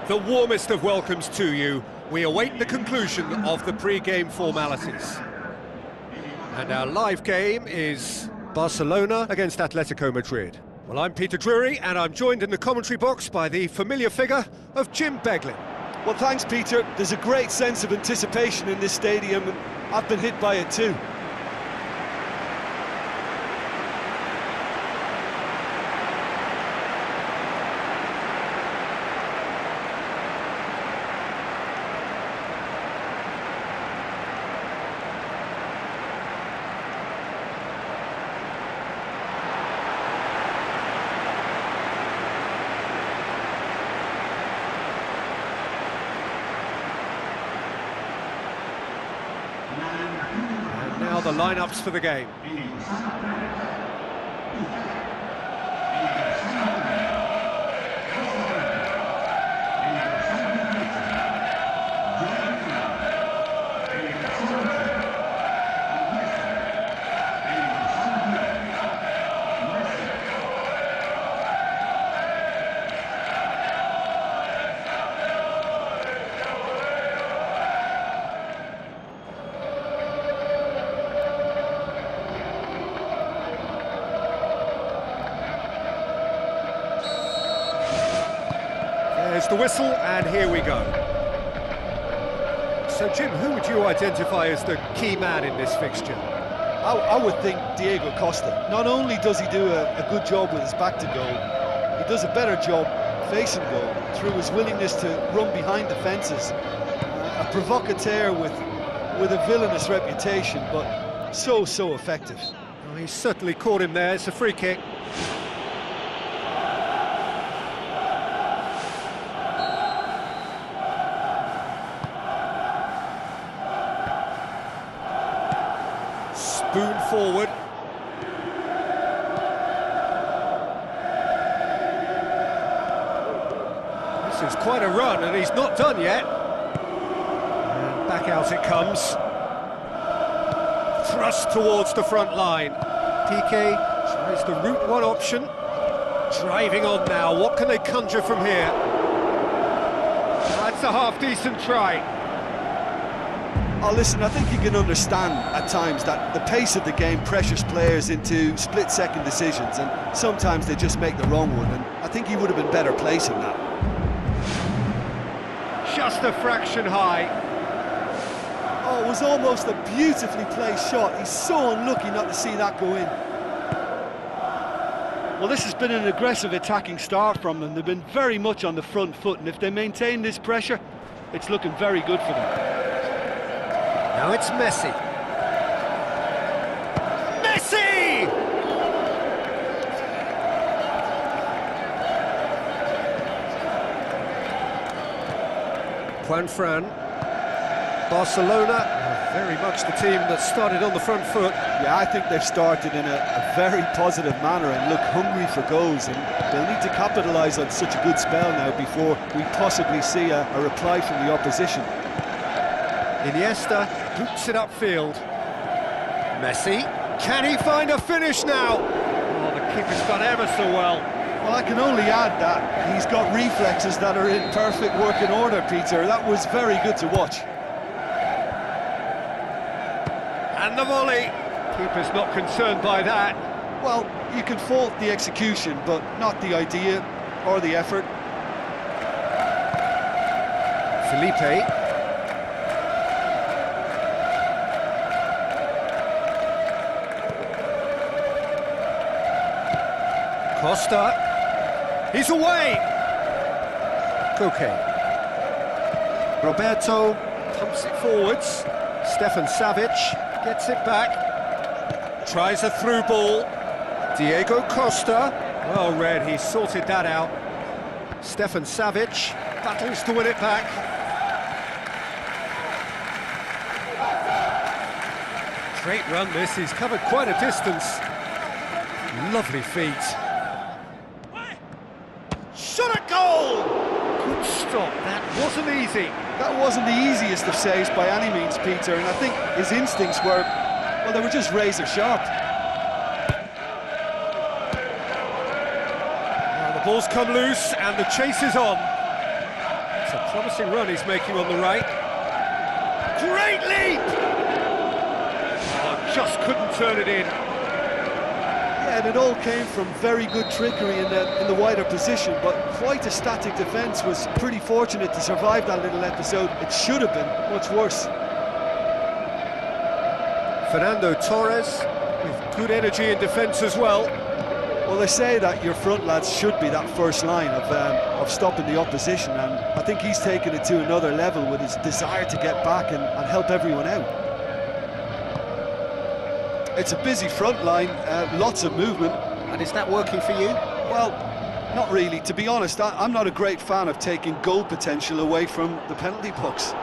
The warmest of welcomes to you. We await the conclusion of the pre-game formalities. And our live game is Barcelona against Atletico Madrid. Well, I'm Peter Drury, and I'm joined in the commentary box by the familiar figure of Jim Beglin. Well, thanks, Peter. There's a great sense of anticipation in this stadium, and I've been hit by it too. And now the lineups for the game. There's the whistle, and here we go. So, Jim, who would you identify as the key man in this fixture? I would think Diego Costa. Not only does he do a good job with his back to goal, he does a better job facing goal through his willingness to run behind defences. A provocateur with a villainous reputation, but so effective. Well, he's certainly caught him there. It's a free kick. Spoon forward. This is quite a run, and he's not done yet. And back out it comes. Thrust towards the front line. Piqué tries the route one option. Driving on now. What can they conjure from here? That's a half-decent try. Oh, listen, I think you can understand at times that the pace of the game pressures players into split-second decisions, and sometimes they just make the wrong one, and I think he would have been better placing that. Just a fraction high. Oh, it was almost a beautifully placed shot. He's so unlucky not to see that go in. Well, this has been an aggressive attacking start from them. They've been very much on the front foot, and if they maintain this pressure, it's looking very good for them. Now it's Messi. Messi! Juanfran. Barcelona, very much the team that started on the front foot. Yeah, I think they've started in a very positive manner and look hungry for goals, and they'll need to capitalise on such a good spell now before we possibly see a reply from the opposition. Iniesta boots it upfield. Messi, can he find a finish now? Oh, the keeper's done ever so well. Well, I can only add that he's got reflexes that are in perfect working order, Peter. That was very good to watch. And the volley. Keeper's not concerned by that. Well, you can fault the execution, but not the idea or the effort. Felipe. Costa, he's away! Koke. Roberto pumps it forwards. Stefan Savic gets it back. Tries a through ball. Diego Costa. Well read, he sorted that out. Stefan Savic battles to win it back. Great run this, he's covered quite a distance. Lovely feet. Shot a goal! Good stop, that wasn't easy. That wasn't the easiest of saves by any means, Peter, and I think his instincts were, well, they were just razor sharp. Now the ball's come loose and the chase is on. It's a promising run he's making on the right. Great leap! Oh, just couldn't turn it in. Yeah, and it all came from very good trickery in the wider position, but quite a static defence. Was pretty fortunate to survive that little episode. It should have been much worse. Fernando Torres with good energy in defence as well. Well, they say that your front lads should be that first line of stopping the opposition, and I think he's taken it to another level with his desire to get back and help everyone out. It's a busy front line, lots of movement. And is that working for you? Well, not really. To be honest, I'm not a great fan of taking goal potential away from the penalty box.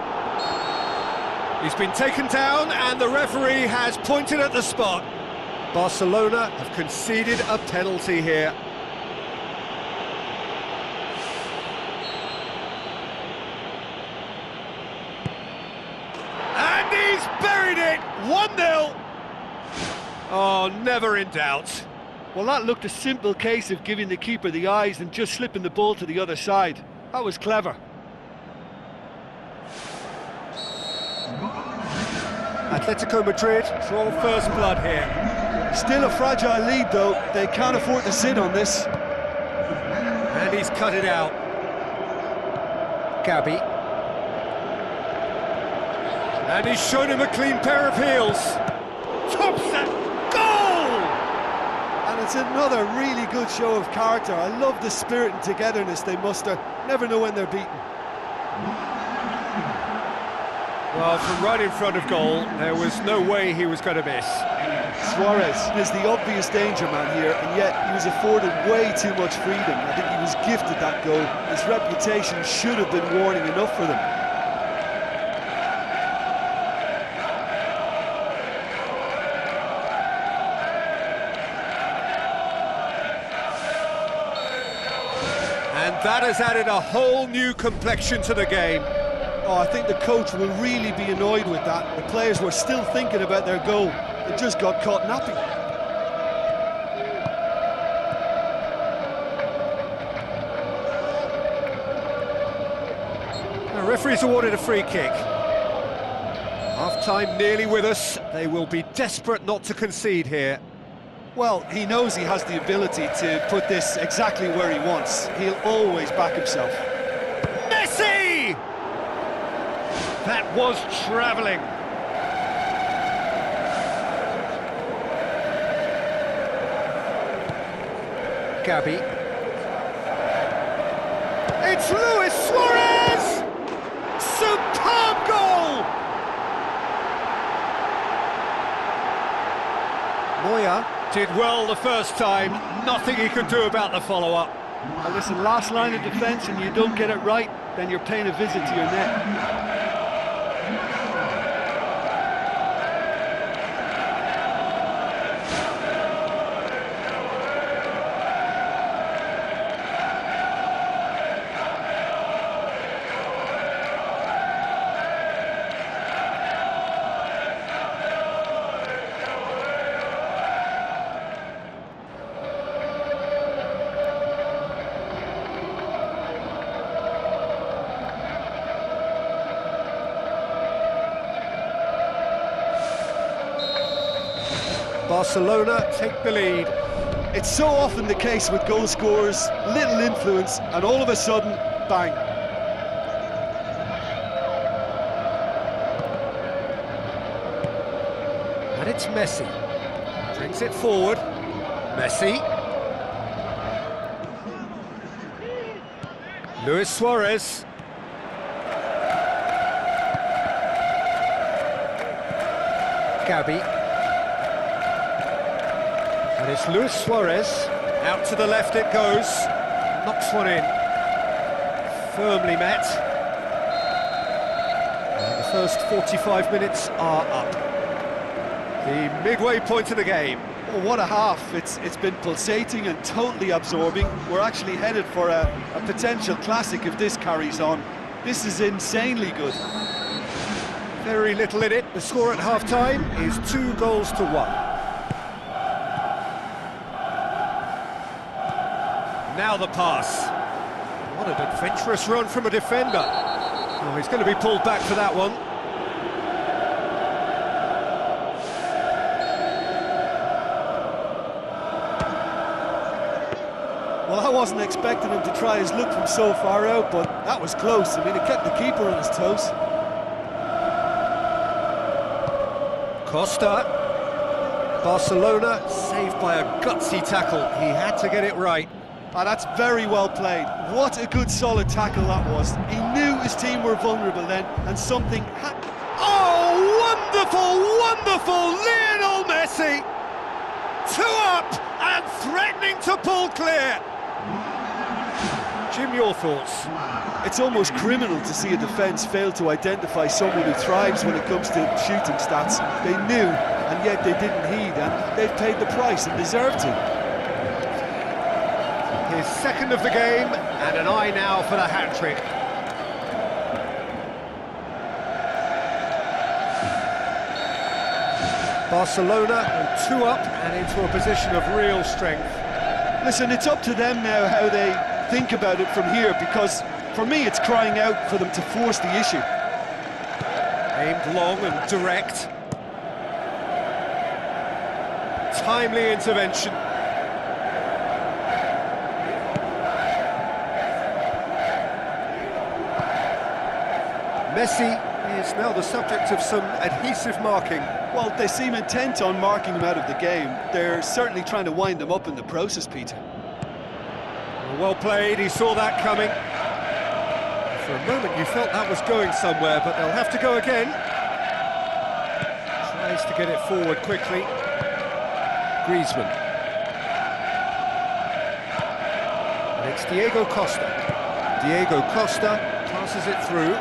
He's been taken down and the referee has pointed at the spot. Barcelona have conceded a penalty here. And he's buried it! 1-0! Oh, never in doubt. Well, that looked a simple case of giving the keeper the eyes and just slipping the ball to the other side. That was clever. Atletico Madrid draw first blood here. Still a fragile lead, though. They can't afford to sit on this. And he's cut it out. Gabi. And he's shown him a clean pair of heels. Thompson! Goal! And it's another really good show of character. I love the spirit and togetherness they muster. Never know when they're beaten. Well, from right in front of goal, there was no way he was going to miss. Suarez is the obvious danger man here, and yet he was afforded way too much freedom. I think he was gifted that goal. His reputation should have been warning enough for them. And that has added a whole new complexion to the game. Oh, I think the coach will really be annoyed with that. The players were still thinking about their goal. It just got caught napping. The referee's awarded a free kick. Half-time nearly with us. They will be desperate not to concede here. Well, he knows he has the ability to put this exactly where he wants. He'll always back himself. Messi! That was travelling. Gabi. It's Luis Suarez! Superb goal! Moya did well the first time, nothing he could do about the follow-up. Well, listen, last line of defence and you don't get it right, then you're paying a visit to your net. Barcelona take the lead. It's so often the case with goal scorers, little influence, and all of a sudden, bang. And it's Messi. Brings it forward. Messi. Luis Suarez. Gabi. And it's Luis Suarez, out to the left it goes, knocks one in, firmly met. And the first 45 minutes are up. The midway point of the game. Oh, what a half. It's been pulsating and totally absorbing. We're actually headed for a potential classic if this carries on. This is insanely good. Very little in it. The score at half-time is 2-1. Now the pass. What What an adventurous run from a defender. Oh, he's going to be pulled back for that one. Well, I wasn't expecting him to try his luck from so far out, but that was close. I mean, it kept the keeper on his toes. Costa. Barcelona saved by a gutsy tackle. He had to get it right. Ah, that's very well played. What a good, solid tackle that was. He knew his team were vulnerable then, and something had... Oh, wonderful, wonderful! Lionel Messi! 2 up and threatening to pull clear. Jim, your thoughts? It's almost criminal to see a defence fail to identify someone who thrives when it comes to shooting stats. They knew, and yet they didn't heed, and they've paid the price and deserve to. His second of the game, and an eye now for the hat-trick. Barcelona 2 up and into a position of real strength. Listen, it's up to them now how they think about it from here, because for me it's crying out for them to force the issue. Aimed long and direct. Timely intervention. Messi is now the subject of some adhesive marking. Well, they seem intent on marking him out of the game. They're certainly trying to wind him up in the process, Peter. Well played, he saw that coming. For a moment you felt that was going somewhere, but they'll have to go again. Tries to get it forward quickly. Griezmann. And it's Diego Costa. Diego Costa passes it through.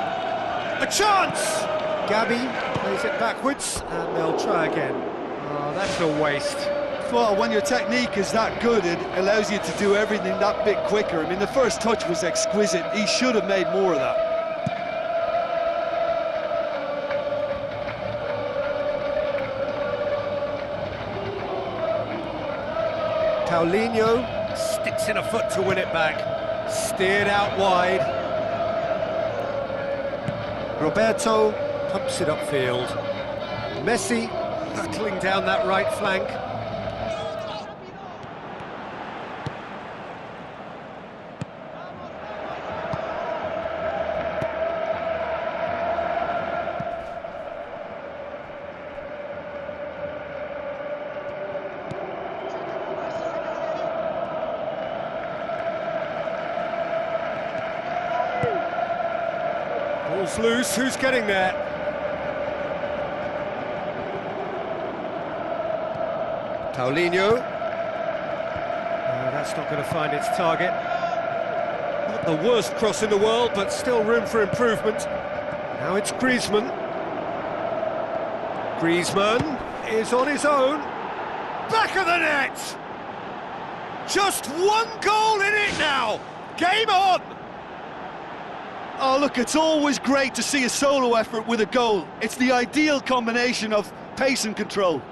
A chance! Gabi plays it backwards, and they'll try again. Oh, that's a waste. Well, when your technique is that good, it allows you to do everything that bit quicker. I mean, the first touch was exquisite. He should have made more of that. Paulinho sticks in a foot to win it back. Steered out wide. Roberto pumps it upfield. Messi hurtling down that right flank. Ball's loose, who's getting there? Paulinho. That's not going to find its target. Not the worst cross in the world, but still room for improvement. Now it's Griezmann. Griezmann is on his own. Back of the net! Just 1 goal in it now! Game on! Oh, look, it's always great to see a solo effort with a goal. It's the ideal combination of pace and control.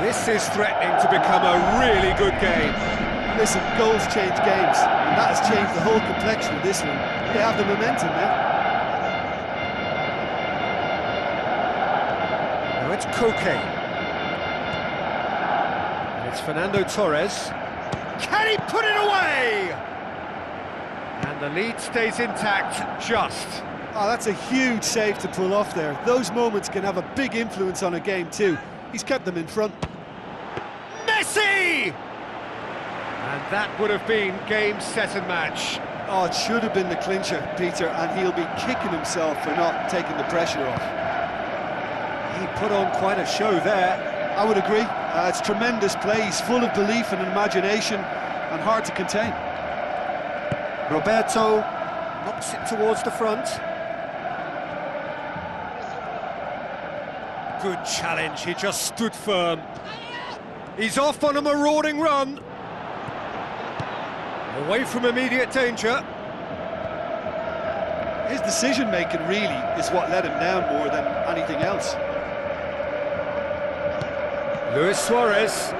This is threatening to become a really good game. Listen, goals change games, and that has changed the whole complexion of this one. They have the momentum now. Now it's Koke. And it's Fernando Torres. Can he put it away? And the lead stays intact, just. Oh, that's a huge save to pull off there. Those moments can have a big influence on a game too. He's kept them in front. Messi! And that would have been game, set and match. Oh, it should have been the clincher, Peter, and he'll be kicking himself for not taking the pressure off. He put on quite a show there. I would agree. It's tremendous play. He's full of belief and imagination and hard to contain. Roberto knocks it towards the front. Good challenge, he just stood firm. He's off on a marauding run. Away from immediate danger. His decision-making really is what let him down more than anything else. Luis Suarez.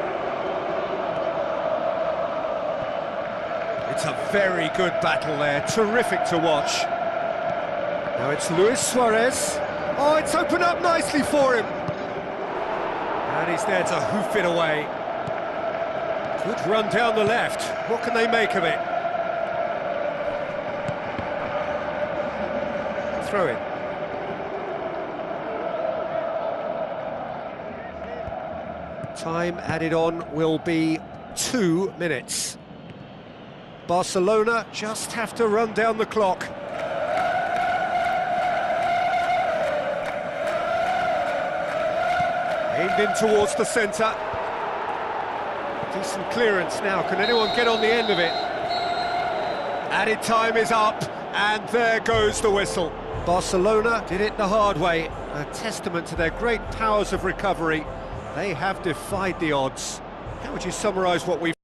It's a very good battle there, terrific to watch. Now it's Luis Suarez. Oh, it's opened up nicely for him. And he's there to hoof it away. Good run down the left. What can they make of it? Throw it. Time added on will be 2 minutes. Barcelona just have to run down the clock. Aimed in towards the centre. Decent clearance now. Can anyone get on the end of it? Added time is up, and there goes the whistle. Barcelona did it the hard way. A testament to their great powers of recovery. They have defied the odds. How would you summarise what we've